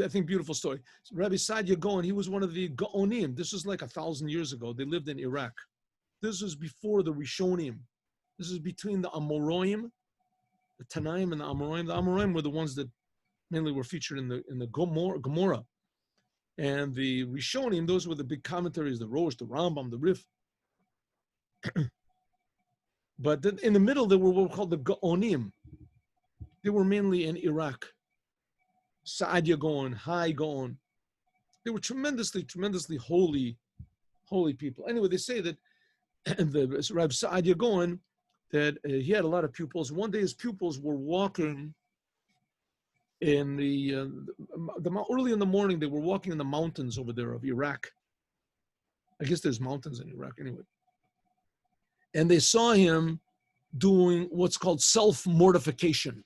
I think, beautiful story. Rabbi Saadia Gaon, he was one of the Gaonim. This was like 1,000 years ago. They lived in Iraq. This was before the Rishonim. This is between the Amoraim, the Tanaim and the Amoraim. The Amoraim were the ones that mainly were featured in the Gemara. And the Rishonim, those were the big commentaries, the Rosh, the Rambam, the Rif. But then in the middle, there were what were called the Gaonim. They were mainly in Iraq. Saadia Gaon, Hai Gaon. They were tremendously holy people. Anyway, they say that the Rabbi Saadia Gaon, that he had a lot of pupils. One day his pupils were walking in the early in the morning. They were walking in the mountains over there of Iraq. I guess there's mountains in Iraq anyway. And they saw him doing what's called self-mortification.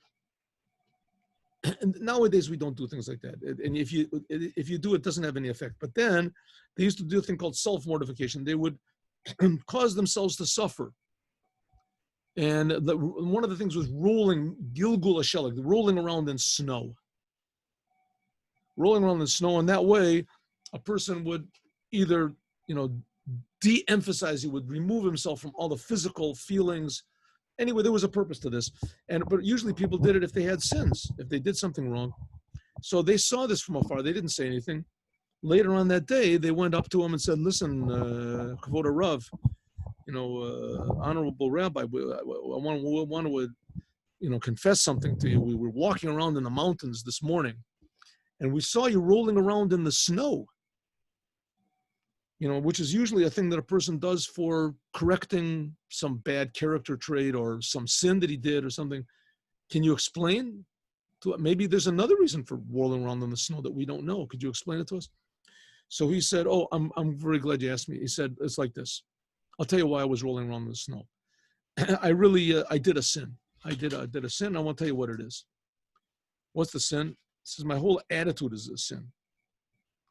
And nowadays we don't do things like that. And if you do, it doesn't have any effect. But then they used to do a thing called self-mortification. They would cause themselves to suffer. And one of the things was rolling, Gilgul Hashelik, rolling around in snow. Rolling around in snow, and that way a person would either, de-emphasize, he would remove himself from all the physical feelings. Anyway, there was a purpose to this. But usually people did it if they had sins, if they did something wrong. So they saw this from afar. They didn't say anything. Later on that day, they went up to him and said, listen, Kavod Rav, honorable rabbi, I want to, confess something to you. We were walking around in the mountains this morning, and we saw you rolling around in the snow, which is usually a thing that a person does for correcting some bad character trait or some sin that he did or something. Can you explain to it? Maybe there's another reason for rolling around in the snow that we don't know. Could you explain it to us? So he said, oh, I'm very glad you asked me. He said, it's like this. I'll tell you why I was rolling around in the snow. I did a sin. I did a sin. I want to tell you what it is. What's the sin? He says, my whole attitude is a sin.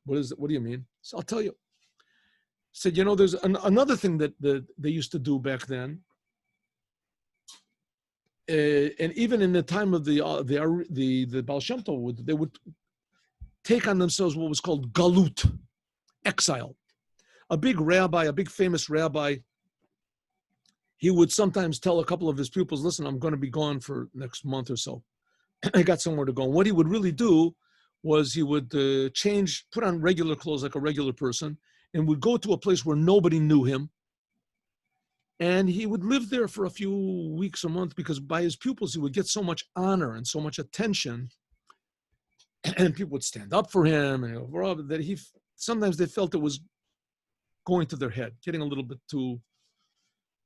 What is it? What do you mean? So I'll tell you. He said, there's another thing that they used to do back then. And even in the time of the Baal Shem Tov, they would take on themselves what was called galut, exile. A big rabbi, a big famous rabbi, he would sometimes tell a couple of his pupils, listen, I'm going to be gone for next month or so. I got somewhere to go. And what he would really do was he would put on regular clothes like a regular person, and would go to a place where nobody knew him. And he would live there for a few weeks, a month, because by his pupils, he would get so much honor and so much attention. And people would stand up for him, and that sometimes they felt it was going to their head, getting a little bit too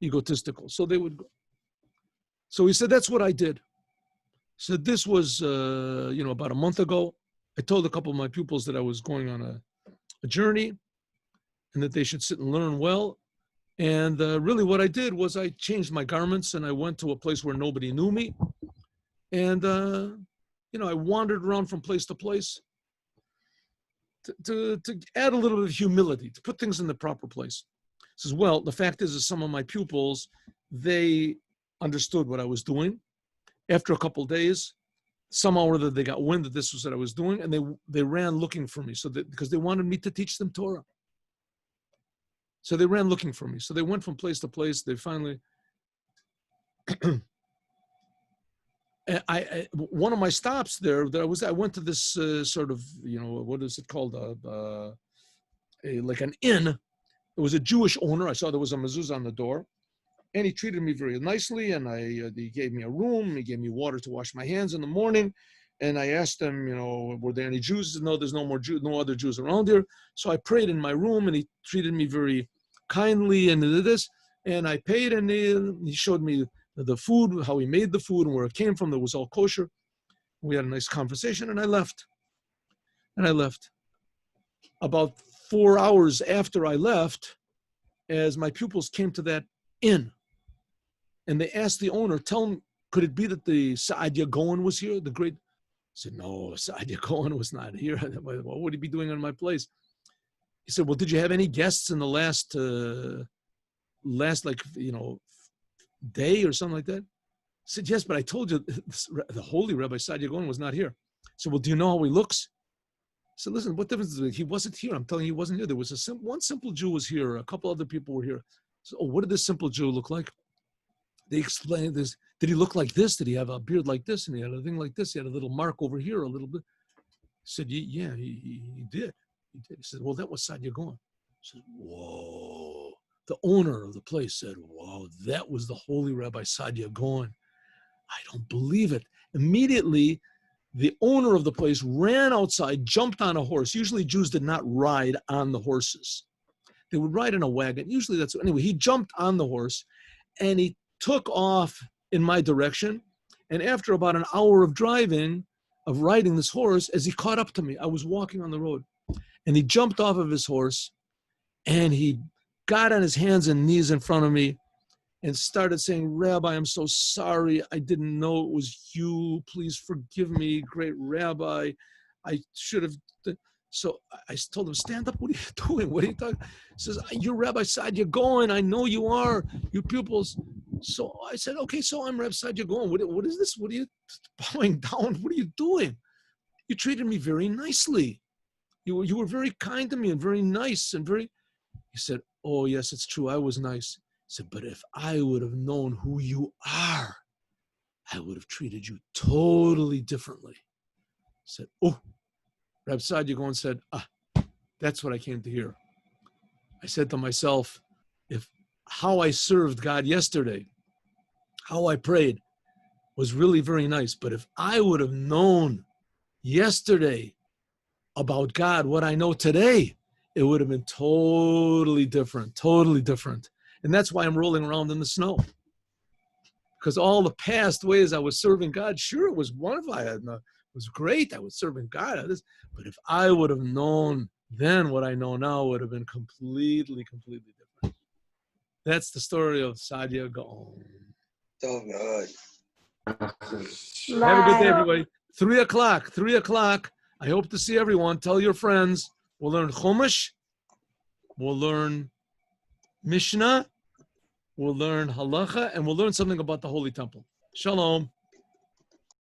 egotistical. So they would go. So he said, that's what I did. So this was, about a month ago. I told a couple of my pupils that I was going on a journey and that they should sit and learn well. And really what I did was I changed my garments and I went to a place where nobody knew me. And, I wandered around from place to place to add a little bit of humility, to put things in the proper place. He says, well, the fact is some of my pupils, they understood what I was doing. After a couple of days, somehow or other they got wind that this was what I was doing, and they ran looking for me because they wanted me to teach them Torah. So they ran looking for me. So they went from place to place. They finally, one of my stops there, I went to this sort of, what is it called? Like an inn. It was a Jewish owner. I saw there was a mezuzah on the door. And he treated me very nicely, and he gave me a room. He gave me water to wash my hands in the morning. And I asked him, were there any Jews? He said, no, there's no other Jews around here. So I prayed in my room, and he treated me very kindly and this. And I paid, and he showed me the food, how he made the food, and where it came from. That was all kosher. We had a nice conversation, and I left. About 4 hours after I left, as my pupils came to that inn, and they asked the owner, tell him, could it be that the Saadia Gaon was here? The great, I said, no, Saadia Gaon was not here. What would he be doing in my place? He said, well, did you have any guests in the last day or something like that? I said, yes, but I told you the holy Rabbi Saadia Gaon was not here. said, well, do you know how he looks? I said, listen, what difference does it make? He wasn't here. I'm telling you, he wasn't here. There was one simple Jew was here. A couple other people were here. So, what did this simple Jew look like? They explained this. Did he look like this? Did he have a beard like this? And he had a thing like this. He had a little mark over here, a little bit. I said, yeah, he did. He did. He said, well, that was Sadia Gaon. I said, whoa. The owner of the place said, whoa, that was the holy Rabbi Sadia Gaon. I don't believe it. Immediately, the owner of the place ran outside, jumped on a horse. Usually Jews did not ride on the horses. They would ride in a wagon. Usually that's, anyway, he jumped on the horse and he took off in my direction. And after about an hour of driving, of riding this horse, as he caught up to me, I was walking on the road and he jumped off of his horse and he got on his hands and knees in front of me and started saying, Rabbi, I'm so sorry. I didn't know it was you. Please forgive me, great Rabbi. I should have. So I told him, stand up. What are you doing? What are you talking? He says, you're Rabbi Sadia Gaon. I know you are. Your pupils. So I said, okay, so I'm Rabbi Sadia Gaon. What is this? What are you bowing down? What are you doing? You treated me very nicely. You were very kind to me and very nice and very. He said, oh, yes, it's true. I was nice. He said, but if I would have known who you are, I would have treated you totally differently. I said, oh, Rabbi Sadia Gaon said, that's what I came to hear. I said to myself, if how I served God yesterday, how I prayed was really very nice, but if I would have known yesterday about God what I know today, it would have been totally different. And that's why I'm rolling around in the snow. Because all the past ways I was serving God, sure, it was wonderful. It was great. I was serving God. But if I would have known then what I know now, would have been completely different. That's the story of Sadia Gaon. So good. Have a good day, everybody. 3 o'clock. I hope to see everyone. Tell your friends. We'll learn Chumash. We'll learn Mishnah. We'll learn Halacha. And we'll learn something about the Holy Temple. Shalom.